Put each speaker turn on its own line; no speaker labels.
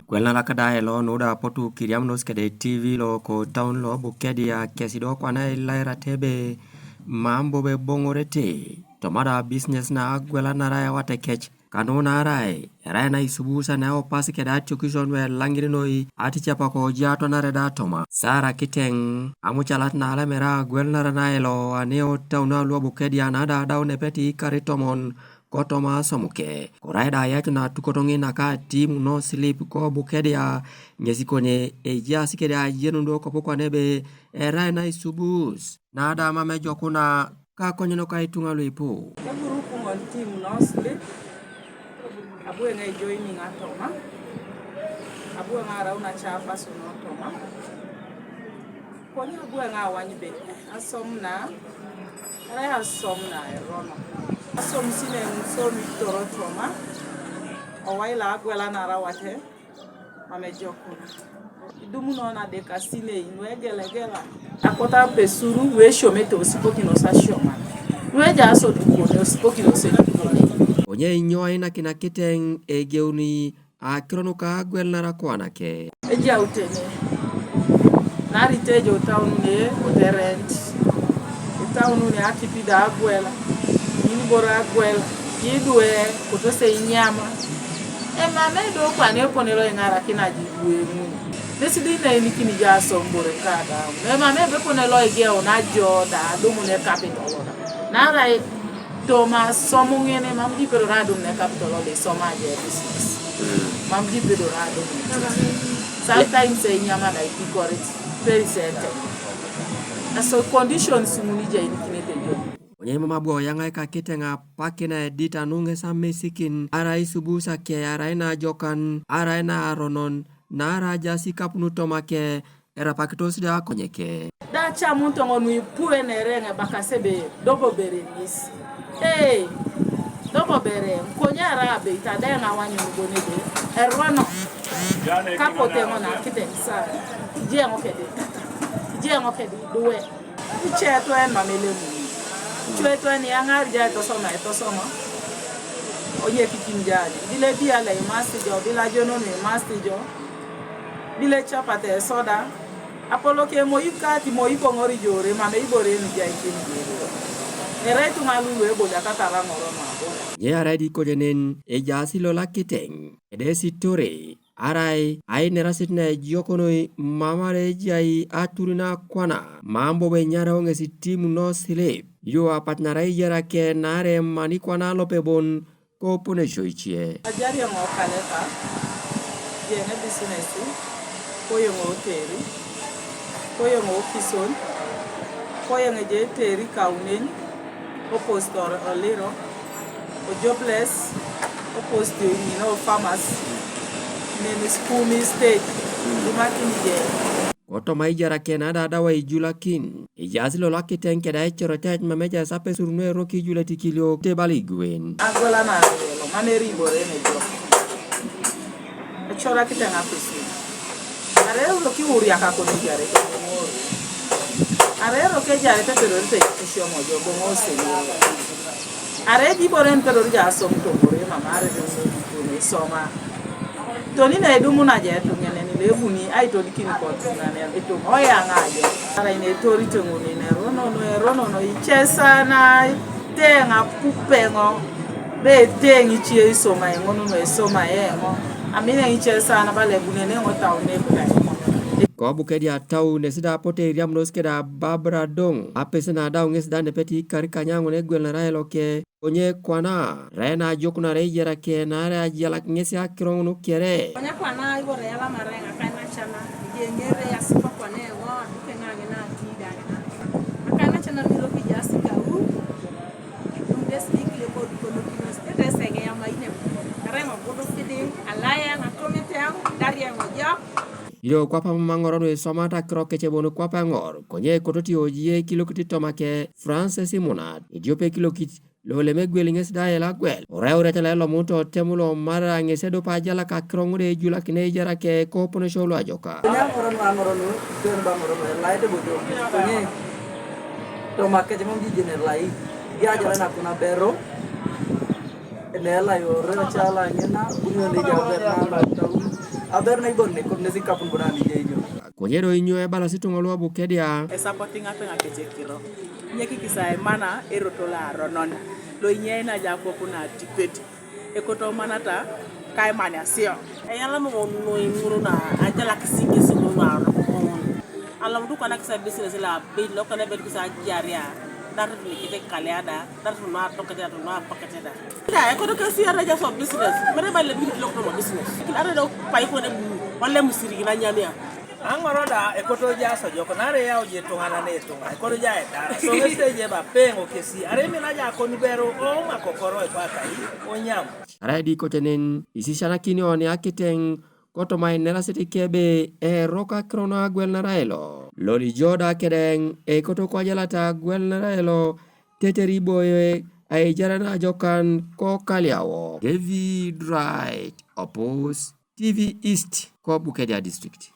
Gwelna la kadai lo nuda potu kiriam nos kede TV lo ko town lo bukedi ya kesido kwa na ilaira tebe mambo be bongorete. Tomada business na gwela na raya wate kech. Kanuna rai, raya na isubusa na opasi keda chukishon we langiri noi ati chapa ko jato na reda toma. Sara kiteng, amuchalat na alamera gwelna rana elo aneo town na lo bukedi ya nada daw nepeti karitomon kotoma somuke. Koraida yetu na tukotongi naka timu no sleep ko bukedia nyesikone eja sikedia yenundo ko pokwa nebe era na isubus. Nada mame jokuna ka konyono ka itunga luipo.
Grupo mon timu no sleep. Abu ngai joining atoma. Abu ngara una chapa suno toma. Koni abu ngawanyi be asomna. Ara asomna erono. Asom sine nsomi toro toma. Owaila gwela nara wate. Mame jokuna. Idumu nona de kasine inwe gelegela. Akota pesuru we shomete osipoki no sa shoma. We jaso dukone osipoki no se dukone.
Onye inyoa ina kina kiteng egeuni akronuka gwel nara kwana ke.
Eja utene. Nari tejo taunu ne oterent. Taunu ne atipida agwela. Inbora agwela. Yidwe kutose inyama. Mame do kwa ne ponelo ngara kina jibwe mu. Desidi na ini kini jaso mbore kada. Mame be ponelo ege ona joda domu ne capital. Nara Toma somungene mamdi pedorado ne capital de somaje business. Mamdi pedorado. Sometimes say nyama na correct. Very certain. So conditions munija inikine jo.
Onye mama bwa yanga ka kitenga pakina edita nunge sa mesikin ara isubusa ke ara ina jokan ara ina aronon na ara jasi kapunu tomake era pakitos da konyeke.
Da cha muntu ngonu ipue nerenga bakasebe dobo berenis. Hey, dobo bere konyara be itadenga wanyu ngonebe. Erwano. Kapote mona kitensa. Jengo kede. Jengo kede duwe. Ucheto en mamelemu. Chueto en yanga ja to soma. Oye kikinjani. Dile dia la mastijo, bila jono ne mastijo. Bile chapate soda. Apolo ke moyuka ti moyiko ngori jore mame ibore ni ja ikini. Eretu malu ebo jakatara ngoro mabo.
Ye aradi kojenen ejasi lola kiteng. Edesi tore. Arai ai nerasit na jokonoi mamare jai aturina kwana. Mambo be nyara onge si timu no sleep. Yo apat narai jara ke nare mani kwana lopebon ko pune shoichie.
Ajari yang okaleka. Jene business. Koyo ngoteri. Koyo ngokison. Koyo ngeje teri kaunen. Opposed a little. Jobless. Opposed to farmers. Name is Kumi State.
Koto maijara kenada dawa ijulakin. Ijasi lo laki tenke da echorotaj mameja sape surunwe roki juleti kilio tebali gwen.
Angola na lo maneri borene jo. Echora kitenga pisi. Arero lo ki uri akakoni jare. Arero ke jare te terorite ishomo jo bongo se. Are di boren teror ja som to bore mamare de soma. Toni na edumu na je tungene ni lebuni ai to dikini ko tunane eto oya ngaje ara ine tori tunguni ne rono no ichesa na tenga pupengo be tengi chie soma ngono no soma yengo amine ichesa na bale bunene ngota one kwa
Ko bukedi atau nesida pote riam noskeda babra dong apesena daw ngesda nepeti karikanya ngone gwelna raelo ke onye kwana rena jokuna rejera ke nare ajala ngesi akironu kere
onye kwana ibore yala marenga kana chana yengere yasipa kwane ngo dukenga na tida na kana chana miro kijasika u ndeslikle ko no stede sege ya maine rema bodo kidi alaya na komite daria ngoja
Yo kwa pa mangoro no somata kroke chebono kwa pa ngor konye kototi ojie kilo kiti tomake France Simonat idiope kilo kiti lo le megwel nges daela gwel ore tele lo muto temulo mara ngesedo pa jala ka krongure jula kine jara ke ko pono sholo ajoka
ya ngoro no ten ba ngoro laide bodo konye tomake jemom di generalai ya jala na kuna bero enela yo re chala ngena bunyo le jaber na la tau
Adar na ibon ne ko ne sikapun buna ni jejo.
Kwenyedo inyo e bala situngo lwa bukedia.
E supporting ato ngake chekiro. Nyeki kisae mana erotola ronon. Lo nye na jako kuna tipeti. Ekoto manata kai mania sio.
E yala mo no imuru na ajala kisiki simu na alam du kana kisa business la be lo kana be kisa jaria dar ni kite kaliada dar no to kete to no pakete da da e ko do kasi ara ja so business mere balle bi lo ko business ara do pay ko ne wala musiri na nyamia
Angoro da ekoto ja so joko na re ya oje to hana ne to ekoto ja e da so ngese je ba pengo kesi are mi na ja ko ni bero o makokoro e kwa kai onyam
Ara di kotenen isishana kini oni akiteng koto mai nera siti kebe e roka krona gwel naraelo. Loli joda kedeng e koto kwa jalata gwel naraelo teteri boye ay jarana jokan ko kaliawo. David Wright, Opus TV East, ko Bukedia District.